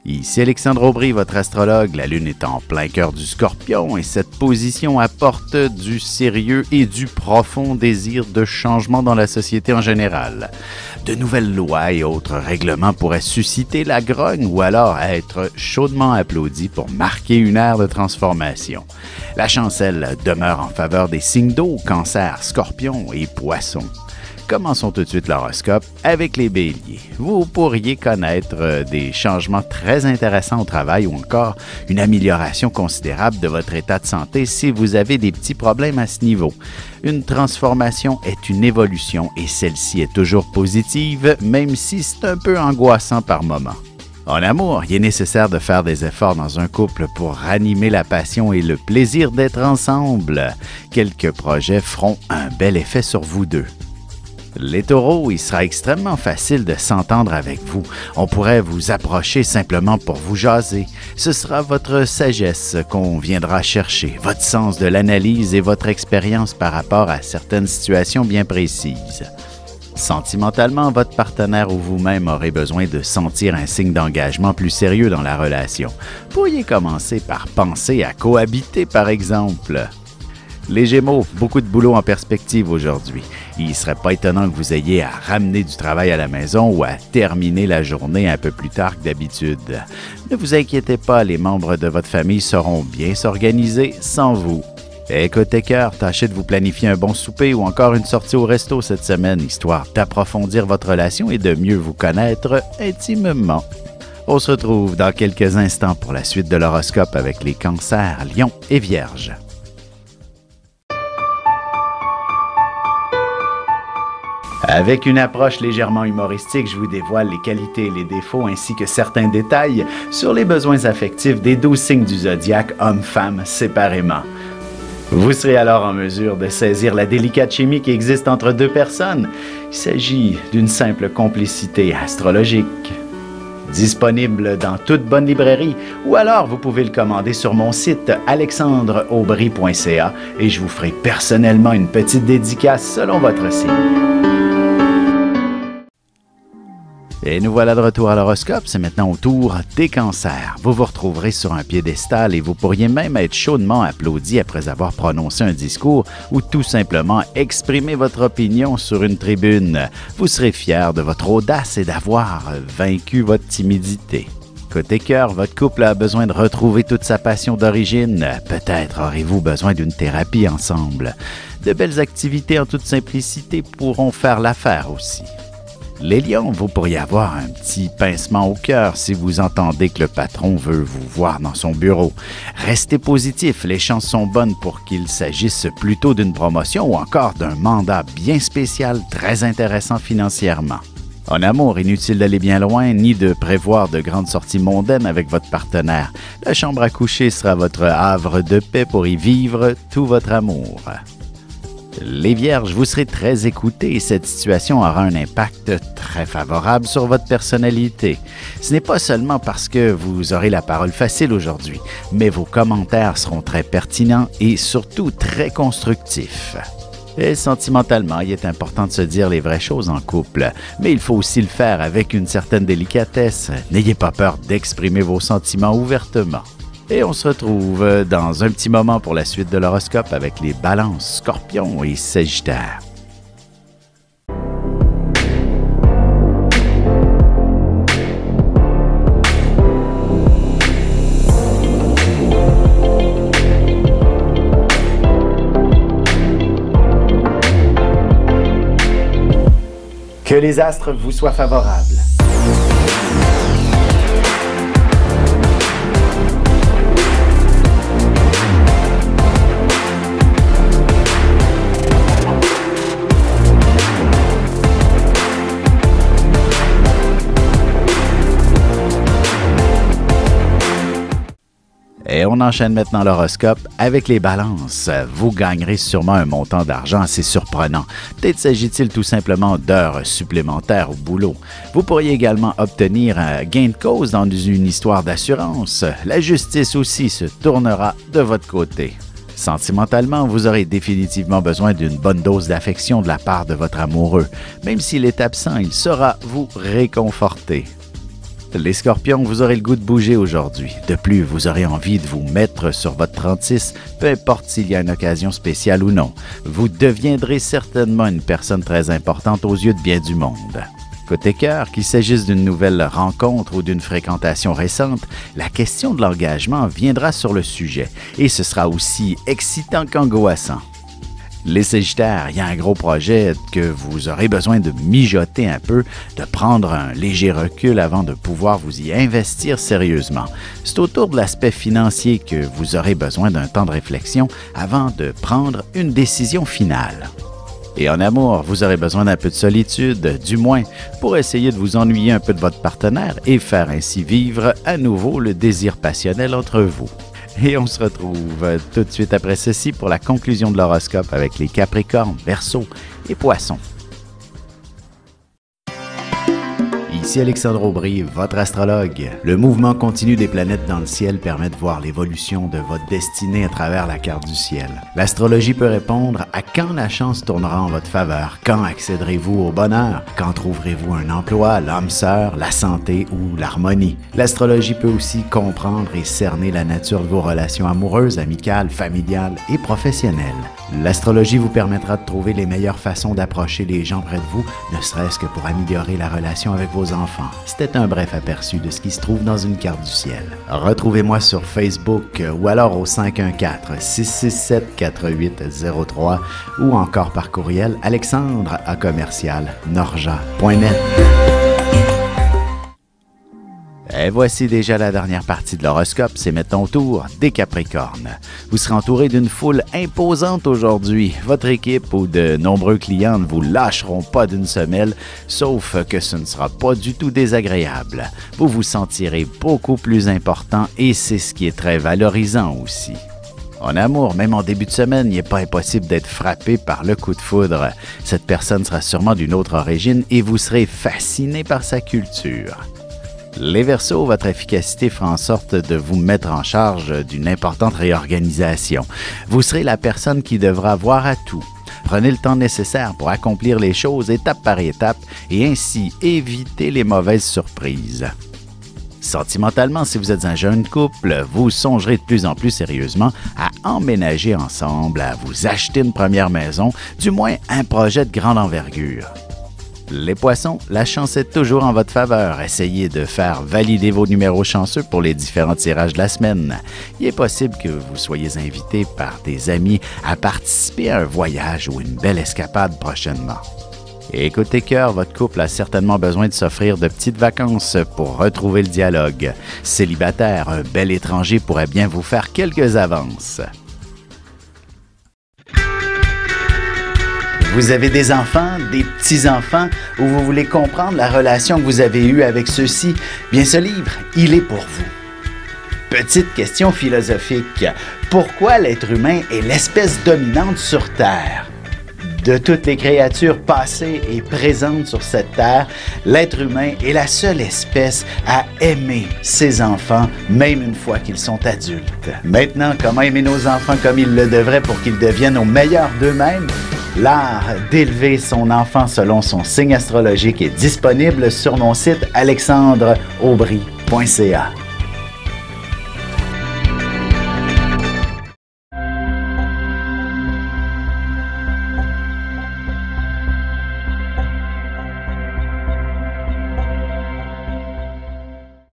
Ici Alexandre Aubry, votre astrologue. La Lune est en plein cœur du Scorpion et cette position apporte du sérieux et du profond désir de changement dans la société en général. De nouvelles lois et autres règlements pourraient susciter la grogne ou alors être chaudement applaudis pour marquer une ère de transformation. La chancelle demeure en faveur des signes d'eau, Cancer, Scorpion et Poissons. Commençons tout de suite l'horoscope avec les Béliers. Vous pourriez connaître des changements très intéressants au travail ou encore une amélioration considérable de votre état de santé si vous avez des petits problèmes à ce niveau. Une transformation est une évolution et celle-ci est toujours positive, même si c'est un peu angoissant par moments. En amour, il est nécessaire de faire des efforts dans un couple pour ranimer la passion et le plaisir d'être ensemble. Quelques projets feront un bel effet sur vous deux. Les taureaux, il sera extrêmement facile de s'entendre avec vous. On pourrait vous approcher simplement pour vous jaser. Ce sera votre sagesse qu'on viendra chercher, votre sens de l'analyse et votre expérience par rapport à certaines situations bien précises. Sentimentalement, votre partenaire ou vous-même aurez besoin de sentir un signe d'engagement plus sérieux dans la relation. Pourriez commencer par penser à cohabiter, par exemple. Les Gémeaux, beaucoup de boulot en perspective aujourd'hui. Il ne serait pas étonnant que vous ayez à ramener du travail à la maison ou à terminer la journée un peu plus tard que d'habitude. Ne vous inquiétez pas, les membres de votre famille sauront bien s'organiser sans vous. Et côté cœur, tâchez de vous planifier un bon souper ou encore une sortie au resto cette semaine, histoire d'approfondir votre relation et de mieux vous connaître intimement. On se retrouve dans quelques instants pour la suite de l'horoscope avec les Cancers, Lions et Vierges. Avec une approche légèrement humoristique, je vous dévoile les qualités et les défauts ainsi que certains détails sur les besoins affectifs des 12 signes du zodiaque, hommes-femmes séparément. Vous serez alors en mesure de saisir la délicate chimie qui existe entre deux personnes. Il s'agit d'une simple complicité astrologique. Disponible dans toute bonne librairie ou alors vous pouvez le commander sur mon site alexandreaubry.ca et je vous ferai personnellement une petite dédicace selon votre signe. Et nous voilà de retour à l'horoscope, c'est maintenant au tour des Cancers. Vous vous retrouverez sur un piédestal et vous pourriez même être chaudement applaudi après avoir prononcé un discours ou tout simplement exprimer votre opinion sur une tribune. Vous serez fier de votre audace et d'avoir vaincu votre timidité. Côté cœur, votre couple a besoin de retrouver toute sa passion d'origine. Peut-être aurez-vous besoin d'une thérapie ensemble. De belles activités en toute simplicité pourront faire l'affaire aussi. Les lions, vous pourriez avoir un petit pincement au cœur si vous entendez que le patron veut vous voir dans son bureau. Restez positif, les chances sont bonnes pour qu'il s'agisse plutôt d'une promotion ou encore d'un mandat bien spécial très intéressant financièrement. En amour, inutile d'aller bien loin ni de prévoir de grandes sorties mondaines avec votre partenaire. La chambre à coucher sera votre havre de paix pour y vivre tout votre amour. Les Vierges, vous serez très écoutés et cette situation aura un impact très favorable sur votre personnalité. Ce n'est pas seulement parce que vous aurez la parole facile aujourd'hui, mais vos commentaires seront très pertinents et surtout très constructifs. Et sentimentalement, il est important de se dire les vraies choses en couple, mais il faut aussi le faire avec une certaine délicatesse. N'ayez pas peur d'exprimer vos sentiments ouvertement. Et on se retrouve dans un petit moment pour la suite de l'horoscope avec les Balances, Scorpions et Sagittaires. Que les astres vous soient favorables. Et on enchaîne maintenant l'horoscope avec les Balances. Vous gagnerez sûrement un montant d'argent assez surprenant. Peut-être s'agit-il tout simplement d'heures supplémentaires au boulot. Vous pourriez également obtenir un gain de cause dans une histoire d'assurance. La justice aussi se tournera de votre côté. Sentimentalement, vous aurez définitivement besoin d'une bonne dose d'affection de la part de votre amoureux. Même s'il est absent, il saura vous réconforter. Les Scorpions, vous aurez le goût de bouger aujourd'hui. De plus, vous aurez envie de vous mettre sur votre 36, peu importe s'il y a une occasion spéciale ou non. Vous deviendrez certainement une personne très importante aux yeux de bien du monde. Côté cœur, qu'il s'agisse d'une nouvelle rencontre ou d'une fréquentation récente, la question de l'engagement viendra sur le sujet et ce sera aussi excitant qu'angoissant. Les Sagittaires, il y a un gros projet que vous aurez besoin de mijoter un peu, de prendre un léger recul avant de pouvoir vous y investir sérieusement. C'est autour de l'aspect financier que vous aurez besoin d'un temps de réflexion avant de prendre une décision finale. Et en amour, vous aurez besoin d'un peu de solitude, du moins pour essayer de vous ennuyer un peu de votre partenaire et faire ainsi vivre à nouveau le désir passionnel entre vous. Et on se retrouve tout de suite après ceci pour la conclusion de l'horoscope avec les Capricornes, Verseaux et Poissons. Ici Alexandre Aubry, votre astrologue. Le mouvement continu des planètes dans le ciel permet de voir l'évolution de votre destinée à travers la carte du ciel. L'astrologie peut répondre à quand la chance tournera en votre faveur, quand accéderez-vous au bonheur, quand trouverez-vous un emploi, l'âme sœur, la santé ou l'harmonie. L'astrologie peut aussi comprendre et cerner la nature de vos relations amoureuses, amicales, familiales et professionnelles. L'astrologie vous permettra de trouver les meilleures façons d'approcher les gens près de vous, ne serait-ce que pour améliorer la relation avec vos enfants. C'était un bref aperçu de ce qui se trouve dans une carte du ciel. Retrouvez-moi sur Facebook ou alors au 514-667-4803 ou encore par courriel alexandre@norja.net. Et voici déjà la dernière partie de l'horoscope, c'est maintenant au tour des Capricornes. Vous serez entouré d'une foule imposante aujourd'hui. Votre équipe ou de nombreux clients ne vous lâcheront pas d'une semelle, sauf que ce ne sera pas du tout désagréable. Vous vous sentirez beaucoup plus important et c'est ce qui est très valorisant aussi. En amour, même en début de semaine, il n'est pas impossible d'être frappé par le coup de foudre. Cette personne sera sûrement d'une autre origine et vous serez fasciné par sa culture. Les Verseaux, votre efficacité fera en sorte de vous mettre en charge d'une importante réorganisation. Vous serez la personne qui devra voir à tout. Prenez le temps nécessaire pour accomplir les choses étape par étape et ainsi éviter les mauvaises surprises. Sentimentalement, si vous êtes un jeune couple, vous songerez de plus en plus sérieusement à emménager ensemble, à vous acheter une première maison, du moins un projet de grande envergure. Les Poissons, la chance est toujours en votre faveur. Essayez de faire valider vos numéros chanceux pour les différents tirages de la semaine. Il est possible que vous soyez invité par des amis à participer à un voyage ou une belle escapade prochainement. Et côté cœur, votre couple a certainement besoin de s'offrir de petites vacances pour retrouver le dialogue. Célibataire, un bel étranger pourrait bien vous faire quelques avances. Vous avez des enfants, des petits-enfants, ou vous voulez comprendre la relation que vous avez eue avec ceux-ci? Bien, ce livre, il est pour vous. Petite question philosophique. Pourquoi l'être humain est l'espèce dominante sur Terre? De toutes les créatures passées et présentes sur cette terre, l'être humain est la seule espèce à aimer ses enfants, même une fois qu'ils sont adultes. Maintenant, comment aimer nos enfants comme ils le devraient pour qu'ils deviennent au meilleur d'eux-mêmes? L'art d'élever son enfant selon son signe astrologique est disponible sur mon site alexandreaubry.ca.